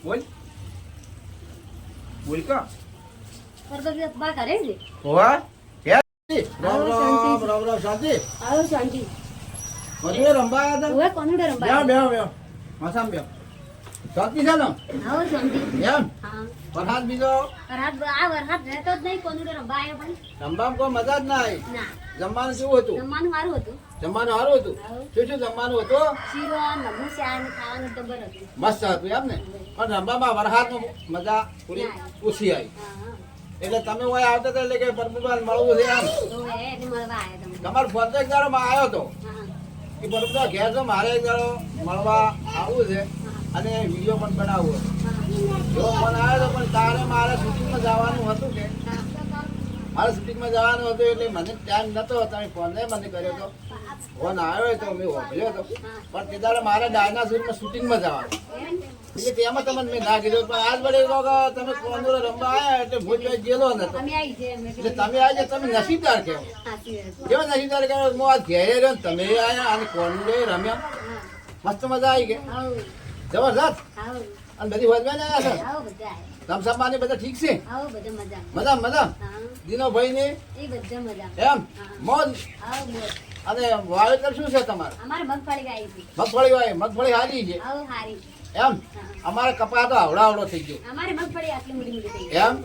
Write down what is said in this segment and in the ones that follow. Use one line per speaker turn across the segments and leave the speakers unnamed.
બોલ બોલ કા
પરબત બા કરે છે
હોવા રામ રામ રામ રામ શાંતિ
આવો શાંતિ
બધું રંબા હતા
ઓએ કોનું ડર
બેહો બેહો બેહો મસામ બેહો શાંતિ છે ને
આવો શાંતિ
એમ
હા
વરસાદ બીજો
વરસાદ આ વરસાદ રહેતો જ નહીં કોનું ડર આયો પણ
રંબામાં કોઈ મજા જ ના આવી
ના
જમવાનું કેવું હતું
જમવાનું સારું હતું
જમવાનું સારું હતું શું શું જમવાનું હતું
શીરો મગનું શાક ને ખાવાનું ડબ્બર હતું
મસ્ત હતું એમ ને પણ રંબામાં વરસાદમાં મજા પૂરી ઓછી આવી
હા
એટલે તમે ઓય આવતા હતા એટલે કે પરબુબાલ મળવું છે એમ
ઓએ એટલે મળવા આયા તમે
તમારો ફોન તો એક દાડો માં આવ્યો હતો
હા
કે પરબુબા ઘેર તો મારે એક દાડો મળવા આવવું છે અને વિડીયો પણ બનાવવો છે એવો ફોન આવ્યો હતો પણ તારે મારે શૂટિંગમાં જવાનું હતું કે મારે શૂટિંગમાં જવાનું હતું એટલે મને ટાઈમ નતો તમે ફોન મને કર્યો હતો ફોન આવ્યો તો મેં વાપર્યો હતો પણ તે દાડે મારે ડાયનાસોરમાં શૂટિંગમાં જવાનું એટલે તેમાં તમને મેં ના કીધું પણ આજ વડે તમે કોંદોરો રમવા આવ્યા એટલે ભૂલ ગયેલો નતો
અમે આવી છે અમે
એટલે તમે આજે તમે નસીબદાર કહેવો
સાચી વાત
કેવો નસીબદાર કહેવો હું આ ઘેરે રહ્યો ને તમે આવ્યા અને કોંડો રમ્યા મસ્ત મજા આવી ગઈ
આવો
જબરદસ્ત
આવો
અને બધી વજવા આવ્યા છે
આવો બધા
રમસાબાની બધા ઠીક છે
આવો બધા મજા
મજા મજા
હા
દીનો ભાઈ ને
એ બધા મજા
એમ મોજ
આવો બોલ
અને વાવેતર શું છે તમારે
અમારે મગફળી ગાઈ છે
મગફળી વાય મગફળી હારી છે
આવો હારી
એમ અમારે કપા તો આવડો થઈ ગયો
અમારે મગફળી આટલી મોટી મોટી થઈ
એમ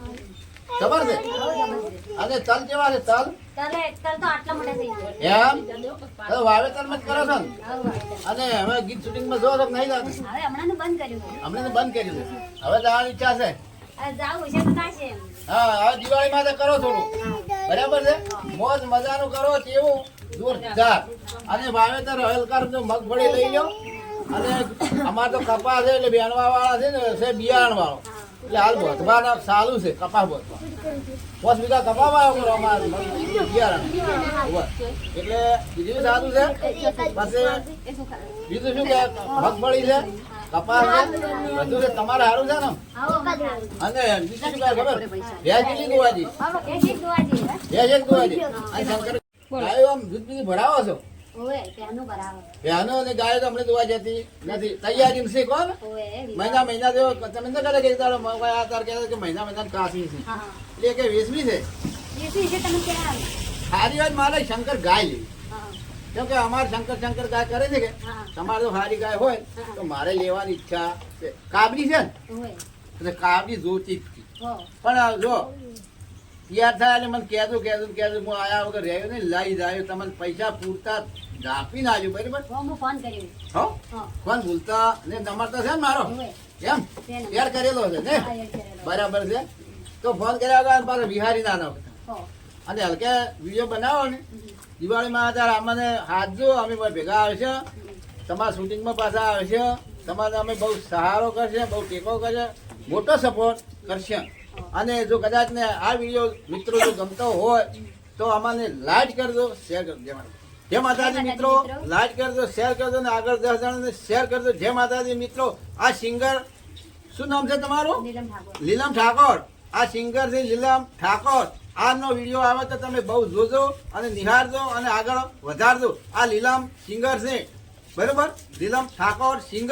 ખબર છે
આવો જબરજસ્ત
અને તલ કેવા છે તલ
તલ તો આટલા મોટા થઈ ગયા
એમ વાવેતર માં જ કરો છો ને
આવો વાવેતર.
અને હવે ગીત શૂટિંગ માં જો તો નહીં જાતું
હવે હમણાં બંધ કર્યું છે.
હમણાં તો બંધ કર્યું છે હવે જવાની ઈચ્છા છે
હવે જાવું છે તો થશે એમ.
હા હવે દિવાળી માં તો કરો થોડું બરાબર છે મોજ મજાનું કરો તેવું જોરદાર અને વાવેતર હલકાર જો મગફળી લઈ લો અને અમારે તો કપા છે એટલે બેનવા વાળા છે ને છે બિયારણ વાળો એટલે હાલ બોધવા સારું છે કપા બોધવા 5 વીઘા કપા વાળો કરો અમારે બિયારણ ઉભા. એટલે બીજું સારું છે પછી બીજું શું કે મગફળી છે કપાસ છે બધું છે તમારે સારું છે ને
આવો બધા.
અને બીજું શું કહે ખબર ભેજ કેટલી દોવાજી
એક એક દોવાજી હે?
ભેજ એક દોવાજી અને શંકર ગાયો આમ દૂધ બીજું ભરાવો છો
ઓવે, ત્યાંનું બરાબર.
બહેનો અને ગાયો તો અમને દોવા જતી નથી તૈયારી છે કોણ
ઓવે,
મહિના મહિના જેવો તમે ન કરે કે એક દાડો આ તાર કહેતા કે મહિના કાસી છે
હા.
એટલે કે વેચવી છે
એસી છે તમે ક્યાં આવે?
સારી વાત મારે શંકર ગાય લેવી
હા,
કેમ કે અમારે શંકર ગાય કરે છે કે
હા.
તમારે તો સારી ગાય હોય તો મારે લેવાની ઈચ્છા છે કાબરી છે ને
ઓવે,
એટલે કાબરી જોતી જ હતી.
હો.
પણ જો તૈયાર થાય એટલે મને કહેતું હું આયા વગર રહ્યો નહીં લઈ જાય તમને પૈસા પૂરતા આપી ના આવ્યું બરાબર
હો, હું ફોન કર્યો.
હો
હા.
કોણ ભૂલતા ને નંબર તો છે ને મારો
ઓવે.
એમ
છે ને.
તૈયાર કરેલો છે ને
હા, યાદ કરેલો.
બરાબર છે તો ફોન કર્યા વગર પાછો બિહારી ના ના
હો.
અને હલકે વિડીયો બનાવો ને દિવાળીમાં ત્યારે અમને હાથજો અમે ભેગા આવશે તમારા શૂટિંગમાં પાછા આવશે તમારે અમે બહુ સહારો કરશે બહુ ટેકો કરશે મોટો સપોર્ટ કરશે અને જો કદાચ ને આ વિડીયો મિત્રો જો ગમતો હોય તો અમને લાઈક કરજો શેર કરજો જય માતાજી મિત્રો લાઈક કરજો શેર કરજો ને આગળ 10 જણાને શેર કરજો જય માતાજી મિત્રો આ સિંગર શું નામ છે તમારું
નીલમ ઠાકોર.
લીલમ ઠાકોર આ સિંગર છે લીલમ ઠાકોર આજનો વિડીયો આવે તો તમે બહુ જોજો અને નિહાળજો અને આગળ વધારજો આ લીલમ સિંગર છે બરોબર લીલમ ઠાકોર સિંગર